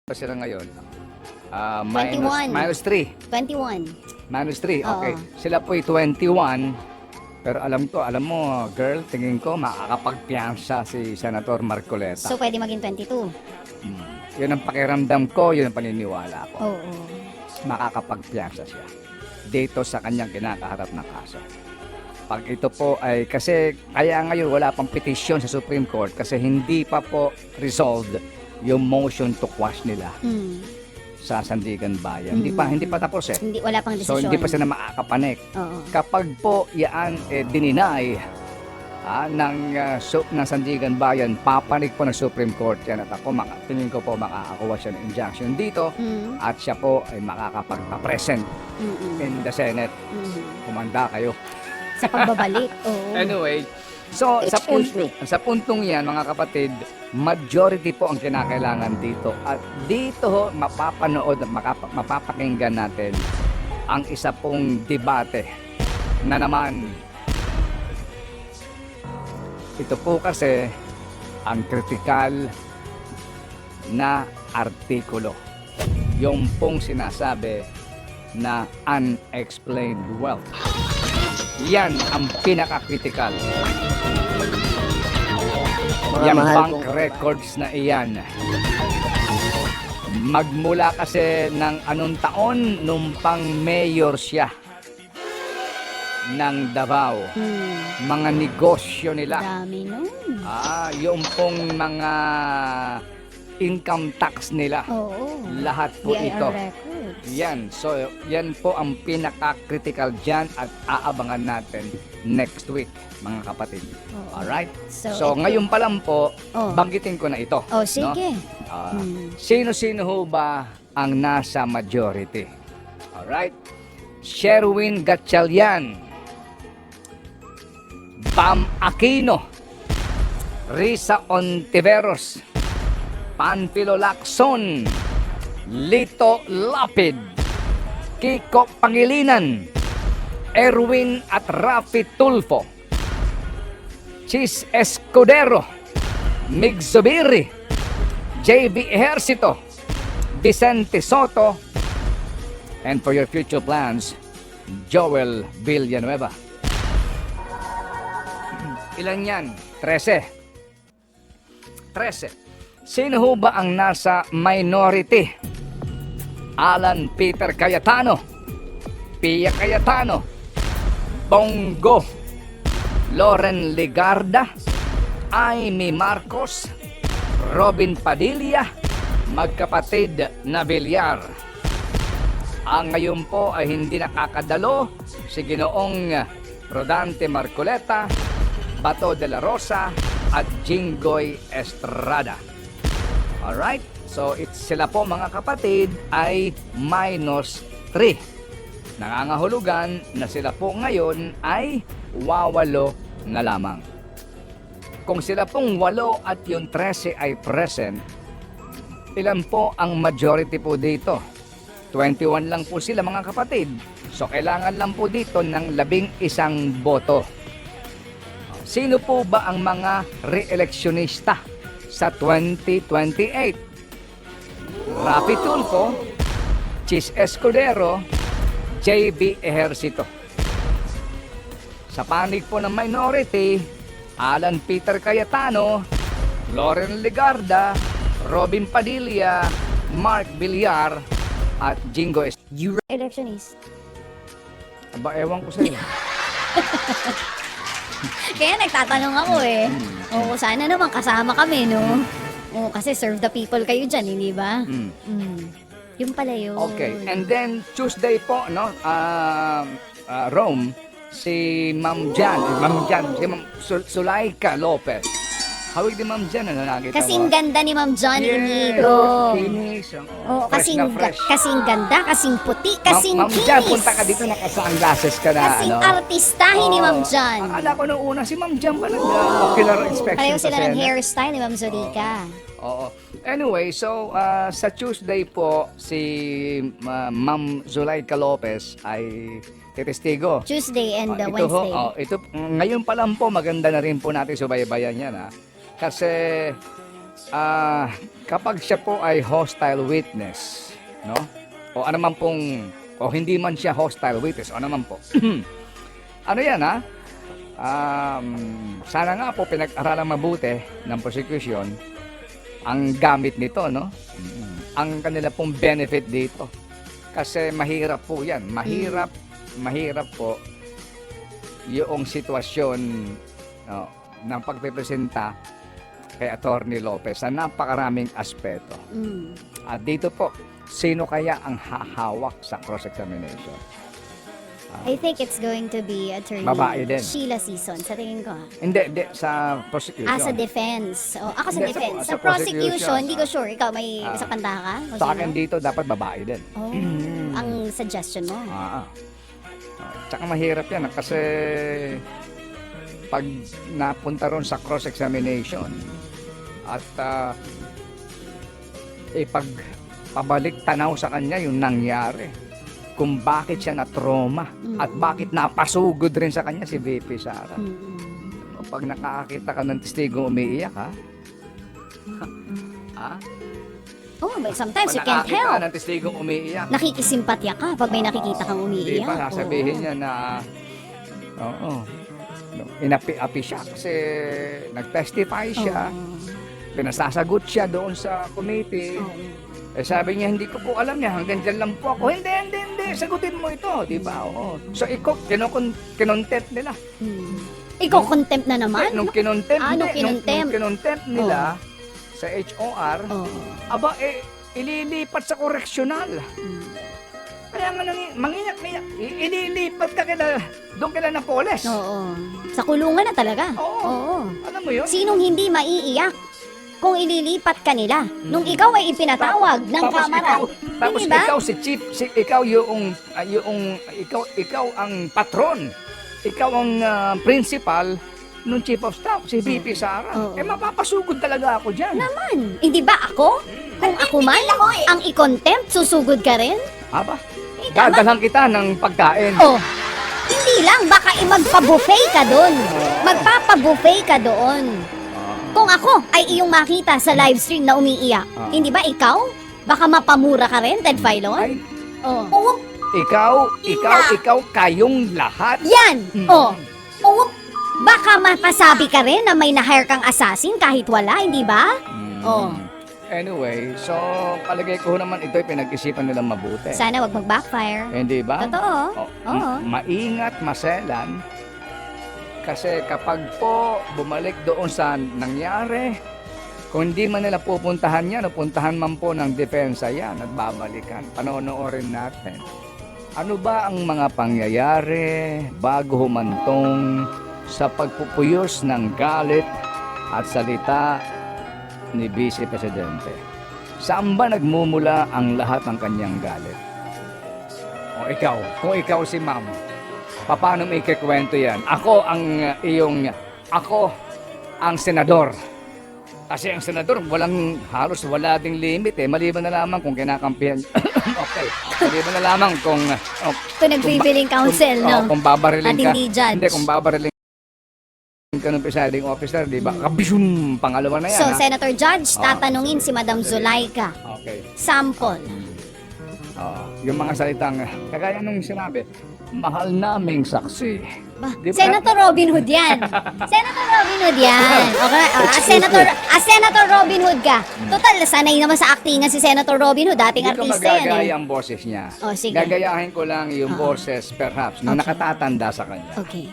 pa sila ngayon? 21. Minus 3. 21. Minus 3, okay. Oo. Sila po'y 21. Pero alam mo, girl, tingin ko makakapagpiyansa si Senator Marcoleta. So, pwede maging 22. Yun ang pakiramdam ko, yun ang paniniwala ko. Oo. Makakapagpiyansa siya dito sa kanyang kinakaharap na kaso. Pag ito po ay, kasi kaya ngayon wala pang petisyon sa Supreme Court kasi hindi pa po resolved yung motion to quash nila sa Sandigan Bayan. Hindi pa tapos eh. Wala pang So desisyon. hindi pa sila makakapanik. Oo. Kapag po yan dininay ng Sandigan Bayan, papanik po ng Supreme Court yan at ako, tingin ko po makakakuha siya ng injunction dito at siya po ay makakapag-present in the Senate. Kumanda kayo. Sa pagbabalik. Oo. Anyway, so Excuse me. sa puntong yan mga kapatid, majority po ang kinakailangan dito. At dito ho, mapapanood at mapapakinggan natin ang isa pong debate na naman. Ito po kasi ang kritikal na artikulo. Yung pong sinasabi na unexplained wealth. Yan ang pinaka-critical. Yung bank records na iyan. Magmula kasi ng anong taon nung pang mayor siya ng Davao. Mga negosyo nila. Dami nun. Yung pong mga income tax nila. Oo. Lahat po BIR ito. records. Yan. So, yan po ang pinaka-critical dyan at aabangan natin next week, mga kapatid. Oo. Alright? So, So, ngayon pa lang po, Oh. banggitin ko na ito. Oh, sige. Sino-sino ho ba ang nasa majority? Alright? Sherwin Gatchalian, Bam Aquino, Risa Ontiveros, Panfilo Lacson, Lito Lapid, Kiko Pangilinan, Erwin at Rafi Tulfo, Chis Escudero, Mig Zubiri, JB Ejercito, Vicente Soto, and for your future plans, Joel Villanueva. Ilan yan? 13. Sino ho ba ang nasa minority? Alan Peter Cayetano, Pia Cayetano, Bongo, Loren Legarda, Amy Marcos, Robin Padilla, magkapatid na Villar. Ang ngayon po ay hindi nakakadalo si Ginoong Rodante Marcoleta, Bato de la Rosa at Jinggoy Estrada. Alright? So, sila po mga kapatid ay minus 3. Nangangahulugan na sila po ngayon ay wawalo na lamang. Kung sila pong 8 at yung 13 ay present, ilan po ang majority po dito? 21 lang po sila mga kapatid. So, kailangan lang po dito ng 11 boto. Sino po ba ang mga re-electionista sa 2028? Rafi Tulfo, Chis Escudero, JB Ejercito. Sa panig po ng minority, Alan Peter Cayetano, Loren Legarda, Robin Padilla, Mark Villar, at Jingo Estrada. Electionist. Aba, ewan ko sa iyo. Kaya nagtatanong ako eh. Oo, sana naman kasama kami, no? Oo, kasi serve the people kayo dyan, hindi ba? Yung pala yun. Okay, and then Tuesday po, no, Rome, si Ma'am Jan, si Ma'am Sulaika Lopez. Hawig din Ma'am Jan, ano nakita mo? Kasing ganda ni Ma'am John Inigo. Kinis. Oo, Fresh na fresh. kasing ganda, kasing puti, kasing Ma'am kinis. Jan, punta ka dito, naka-sunglasses ka na, Kasing artistahin ni Ma'am John. Akala ko nung una, si Ma'am Jan pala, ocular inspection. Pareho sila sa ng Senate. hairstyle ni Ma'am Zurica. Oo. Anyway, so sa Tuesday po, si Ma'am Zulaika Lopez ay testigo. Tuesday and Ito Wednesday. ito, ngayon pa lang po, maganda na rin po natin subaybayan yan. Kasi kapag siya po ay hostile witness, no? O ano man pong, o hindi man siya hostile witness, o ano man po. Ano yan, ha? Sana nga po pinag-aralang mabuti ng prosecution ang gamit nito, no? Ang kanila pong benefit dito. Kasi mahirap po yan. Mahirap po yung sitwasyon, no, ng pagpipresenta kay Attorney Lopez sa napakaraming aspeto. At dito po, sino kaya ang hahawak sa cross-examination? I think it's going to be Attorney Babae din. Sheila Season, sa tingin ko. Hindi, sa prosecution. As a defense. O, ako sa Hindi, defense. sa Sa prosecution, prosecution, hindi ko sure. Ikaw, may isa panda ka? O Sa sino? akin dito, dapat babae din. Oh, ang suggestion mo. Tsaka mahirap yan kasi pag napunta ron sa cross-examination at pag pabalik tanaw sa kanya yung nangyari, kung bakit siya na-trauma at bakit napasugod rin sa kanya si VP Sara. Pag nakakita ka ng testigo umiiyak, ha? Oh, but sometimes you Pag can't nakakita ka help. ng testigong umiiyak, Nakikisimpatya ka pag may nakikita kang di umiiyak. ba, sasabihin niya na, inapi-api siya kasi nag-testify siya, pinasasagot siya doon sa committee. Sabi niya, hindi ko po alam niya, hanggang dyan lang po ako. Hindi, sagutin mo ito, di ba? Oo. So, kinontempt nila. Ikaw, contempt na naman? Nung kinontempt, Nung kinontempt. nung kinontempt nila sa HOR, aba, ililipat sa koreksyonal. Kaya nga mangiyak-iyak, ililipat ka doon kila Napoles. Oo. Sa kulungan na talaga. Oo. Alam mo yun? Sinong hindi maiiyak kung ililipat ka nila nung ikaw ay ipinatawag ng kamara? Tapos Hindi ba? ikaw si chief, ikaw ikaw ang patron. Ikaw ang principal nung chief of staff, si VP Sara. Oo. Mapapasugod talaga ako diyan. Naman. Hindi ba ako? Kung ako man, ang i-contempt, susugod ka rin? Aba, dadalhan kita ng pagkain. Oh, hindi lang. Baka magpa-buffet ka doon. Magpapa-buffet ka doon. Kung ako ay iyong makita sa live stream na umiiyak, hindi ba ikaw? Baka mapamura ka rin, Ted Filon? Ay, Oh. ikaw, kayong lahat. Yan! Oh. Baka mapasabi ka rin na may na-hire kang assassin kahit wala, hindi ba? Oh. Anyway, so palagay ko naman ito'y pinag-isipan nilang mabuti. Sana wag mag-backfire. Hindi ba? Totoo. Oo. Maingat, maselan. Kasi kapag po bumalik doon sa nangyari, kung hindi man nila pupuntahan yan, o puntahan man po ng depensa yan at babalikan, panonoorin natin. Ano ba ang mga pangyayari bago humantong sa pagpupuyos ng galit at salita ni Vice Presidente? Saan ba nagmumula ang lahat ng kanyang galit? O ikaw, kung ikaw si ma'am, paano mo ikikwento yan? Ako ang senador. Kasi ang senador, halos wala ding limit eh. Maliban na lamang kung kinakampihan. Okay. Maliban na lamang kung... Kung nagbibiling counsel, no? Kung babariling At ka. hindi judge. Hindi, kung babariling ka ng presiding officer, di ba? Kabisyon, pangalawa na yan. So, ha? Senator Judge, tatanungin si Madam Zulaika. Okay. Sample. Yung mga salitang, kagaya nung sinabi, mahal naming saksi. Ba, Di ba? Senator Robin Hood yan. Senator Robin Hood yan. Okay, Senator Robin Hood ka. Total, sanay naman sa actingan si Senator Robin Hood. Dating Hindi ko artista yan magagaya eh. ang boses niya. Oh, sige. Gagayahin ko lang yung boses perhaps na nakatatanda sa kanya. Okay.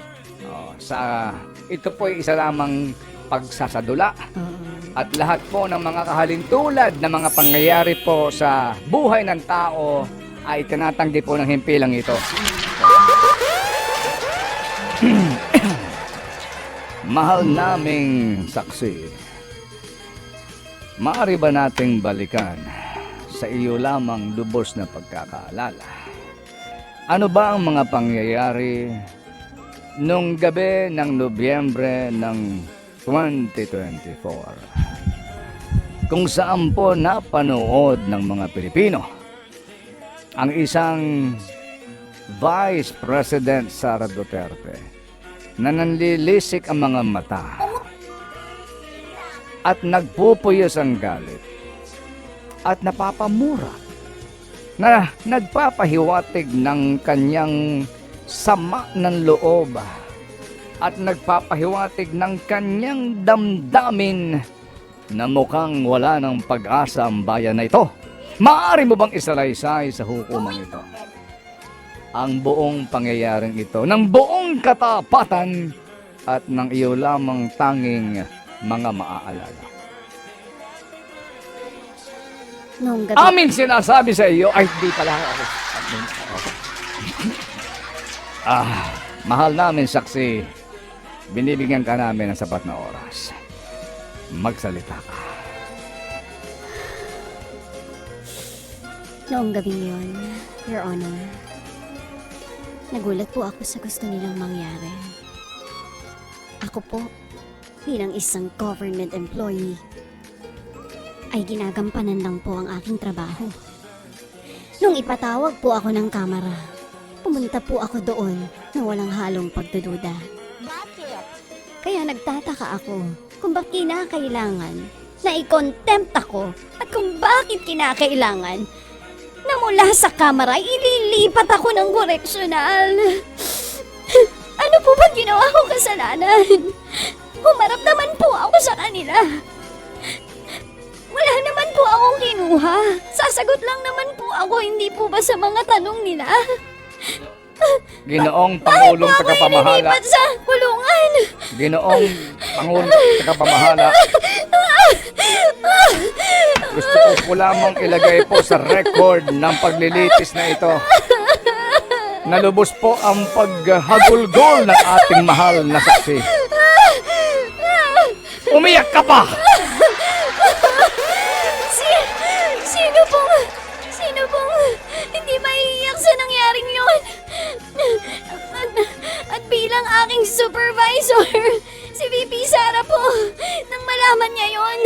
Ito po ay isa lamang pagsasadula at lahat po ng mga kahalintulad na mga pangyayari po sa buhay ng tao ay tinatanggi po ng himpilang ito. Mahal naming saksi, maaari ba nating balikan sa iyo lamang lubos na pagkakaalala? Ano ba ang mga pangyayari nung gabi ng Nobyembre ng 2024? Kung saan po napanood ng mga Pilipino ang isang Vice President Sara Duterte na nanlilisik ang mga mata at nagpupuyos ang galit at napapamura na nagpapahiwatig ng kanyang sama ng loob at nagpapahiwatig ng kanyang damdamin na mukhang wala ng pag-asa ang bayan na ito. Maaari mo bang isalaysay sa hukumang ito ang buong pangyayaring ito ng buong katapatan at ng iyo lamang tanging mga maaalala? Noong gabi, Amin sinasabi sa iyo, ay di pala ako. Mahal namin saksi, binibigyan ka namin ng sapat na oras. Magsalita ka. noong gabi yun, Your Honor, nagulat po ako sa gusto nilang mangyari. Ako po, bilang isang government employee, ay ginagampanan lang po ang aking trabaho. Nung ipatawag po ako ng kamera, pumunta po ako doon na walang halong pagdududa. Kaya nagtataka ako kung bakit kinakailangan na i-contempt ako at kung bakit kinakailangan na mula sa kamera ililipat ako ng koreksyonal. Ano po ba ginawa kong kasalanan? Humarap naman po ako sa kanila. Wala naman po akong kinuha. Sasagot lang naman po ako, hindi po ba sa mga tanong nila? Ginoong Bakit Pangulong po ako Tagapamahala. ililipat sa kulungan? Ginoong Pangulong Tagapamahala. Gusto ko lamang ilagay po sa record ng paglilitis na ito. Nalubos po ang paghagulgol ng ating mahal na saksi. Umiyak ka pa! Sino pong hindi maiiyak sa nangyaring yun? At bilang aking supervisor, si VP Sara po, nang malaman niya yon,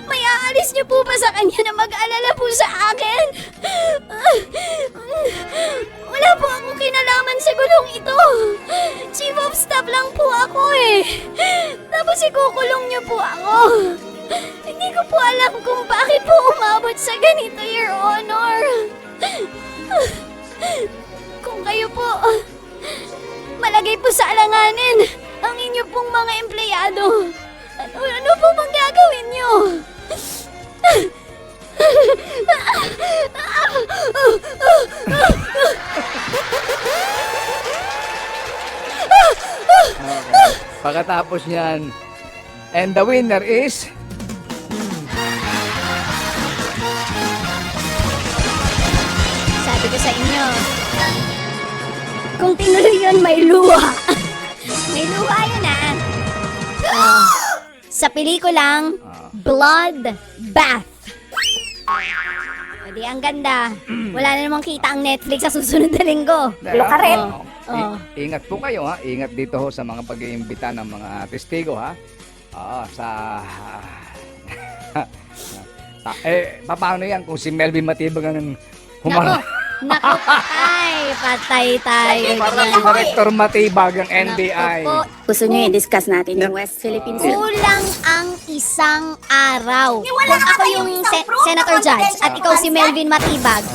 may aalis niyo po ba sa kanya na mag-alala po sa akin? Wala po akong kinalaman sa gulong ito. Chief of staff lang po ako eh. Tapos ikukulong niyo po ako. Hindi ko po alam kung bakit po umabot sa ganito, Your Honor. Kung kayo po malagay po sa alanganin ang inyo pong mga empleyado, ano po bang gagawin niyo? Pagkatapos niyan, and the winner is... Sabi ko sa inyo, kung tinuloy yun, may luha. May luha yun sa pelikulang Blood Bath. Hindi, ang ganda. Wala na namang kita ang Netflix sa susunod na linggo. Lokaret. Oh. Ingat po kayo ha. Ingat dito ho sa mga pag-iimbita ng mga testigo ha. Sa... paano yan kung si Melvin Matibag ang humarap? Naku, patay tayo. Parang si Director Matibag ang NBI. Naku po, Gusto nyo i-discuss natin yung West Philippine Sea? kulang ang isang araw. Kung ako yung Senator Judge at ikaw si Melvin Matibag,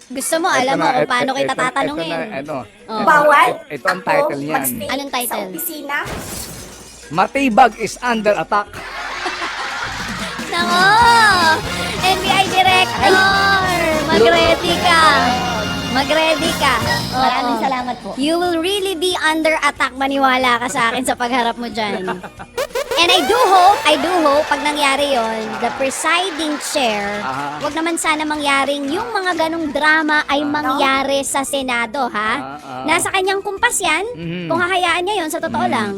gusto mo, alam mo kung paano kita tatanungin. Oh. Bawal? Ito ang title niyan. Anong title? Sa opisina? Matibag is under attack. Nako! NBI Director! Mag-ready ka! Mag-ready ka! Oo. Maraming salamat po. You will really be under attack, maniwala ka sa akin sa pagharap mo dyan. And I do hope, pag nangyari yon, the presiding chair, wag naman sana mangyaring yung mga ganong drama ay mangyari sa Senado, ha? Nasa kanyang kumpas yan. Kung hahayaan niya yon, sa totoo lang.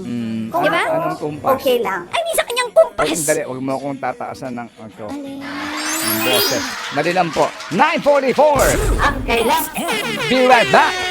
Di ba? Anong kumpas? Okay lang. Ay, di sa kanyang kumpas! Dali, huwag mo akong tataasan ng Alin? boses. Dali lang po. 9:44. Okay lang. Be right back.